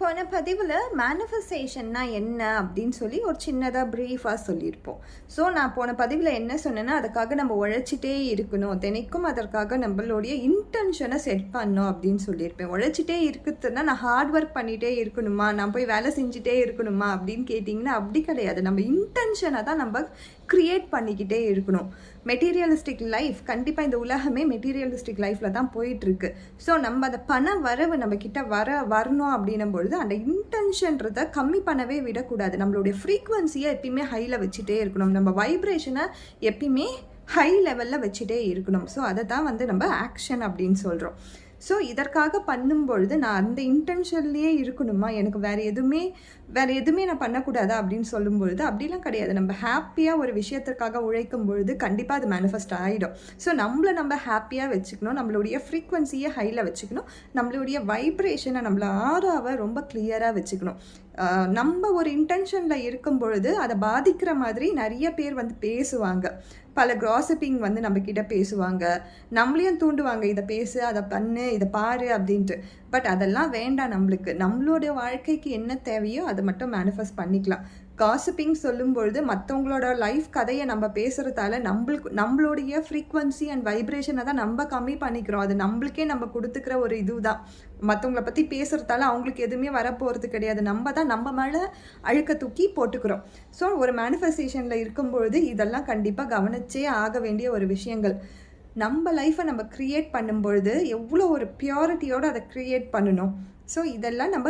போன பதிவில் மேனிஃபெஸ்டேஷன்னா என்ன அப்படின்னு சொல்லி ஒரு சின்னதாக ப்ரீஃபாக சொல்லியிருப்போம். ஸோ நான் போன பதிவில் என்ன சொன்னேன்னா, அதுக்காக நம்ம உழைச்சிட்டே இருக்கணும், தினைக்கும் அதற்காக நம்மளுடைய இன்டென்ஷனை செட் பண்ணணும் அப்படின்னு சொல்லியிருப்பேன். உழைச்சிட்டே இருக்கிறதுனா நான் ஹார்ட் ஒர்க் பண்ணிகிட்டே இருக்கணுமா, நான் போய் வேலை செஞ்சுட்டே இருக்கணுமா அப்படின்னு கேட்டிங்கன்னா அப்படி கிடையாது. நம்ம இன்டென்ஷனை தான் நம்ம க்ரியேட் பண்ணிக்கிட்டே இருக்கணும். மெட்டீரியலிஸ்டிக் லைஃப், கண்டிப்பாக இந்த உலகமே மெட்டீரியலிஸ்டிக் லைஃப்பில் தான் போயிட்டுருக்கு. ஸோ நம்ம அந்த பண வரவு நம்ம கிட்ட வரணும் அப்படின்னும் பொழுது அந்த இன்டென்ஷன்றதை கம்மி பண்ணவே விடக்கூடாது. நம்மளுடைய ஃப்ரீக்குவன்சியை எப்பயுமே ஹையில் வச்சுட்டே இருக்கணும். நம்ம வைப்ரேஷனை எப்பயுமே ஹை லெவலில் வச்சுட்டே இருக்கணும். ஸோ அதை தான் நம்ம ஆக்ஷன் அப்படின்னு சொல்கிறோம். ஸோ இதற்காக பண்ணும்பொழுது நான் அந்த இன்டென்ஷன்லேயே இருக்கணுமா, எனக்கு வேறு எதுவுமே நான் பண்ணக்கூடாதா அப்படின்னு சொல்லும்பொழுது அப்படிலாம் கிடையாது. நம்ம ஹாப்பியாக ஒரு விஷயத்திற்காக உழைக்கும் பொழுது கண்டிப்பாக அது மேனிஃபெஸ்ட் ஆகிடும். ஸோ நம்ம ஹாப்பியாக வச்சுக்கணும், நம்மளுடைய ஃப்ரீக்வன்சியை ஹையில் வச்சுக்கணும், நம்மளுடைய வைப்ரேஷனை நம்மள ஆறாவை ரொம்ப கிளியராக வச்சுக்கணும். நம்ம ஒரு இன்டென்ஷனில் இருக்கும் பொழுது அதை பாதிக்கிற மாதிரி நிறைய பேர் பேசுவாங்க. பல கிராசிப்பிங் நம்மக்கிட்ட பேசுவாங்க, நம்மளையும் தூண்டுவாங்க, இதை பேசு, அதை பண்ணு, இதை பாரு அப்படின்ட்டு. பட் அதெல்லாம் வேண்டாம். நம்மளோட வாழ்க்கைக்கு என்ன தேவையோ அதை மட்டும் மேனிஃபெஸ்ட் பண்ணிக்கலாம். காசிப்பிங் சொல்லும்பொழுது மற்றவங்களோட லைஃப் கதையை நம்ம பேசுகிறதால நம்மளுடைய ஃப்ரீக்வன்சி அண்ட் வைப்ரேஷனை தான் நம்ம கம்மி பண்ணிக்கிறோம். அது நம்மளுக்கே நம்ம கொடுத்துக்கிற ஒரு இதுதான். மற்றவங்கள பற்றி பேசுகிறதால அவங்களுக்கு எதுவுமே வரப்போகிறது கிடையாது. நம்ம தான் நம்ம மேலே அழுக்க தூக்கி போட்டுக்கிறோம். ஸோ ஒரு மேனிஃபெஸ்டேஷனில் இருக்கும்பொழுது இதெல்லாம் கண்டிப்பாக கவனிச்சே ஆக வேண்டிய ஒரு விஷயங்கள். நம்ம லைஃப்பை நம்ம க்ரியேட் பண்ணும்பொழுது எவ்வளோ ஒரு பியூரிட்டியோடு அதை க்ரியேட் பண்ணணும். ஸோ இதெல்லாம் நம்ம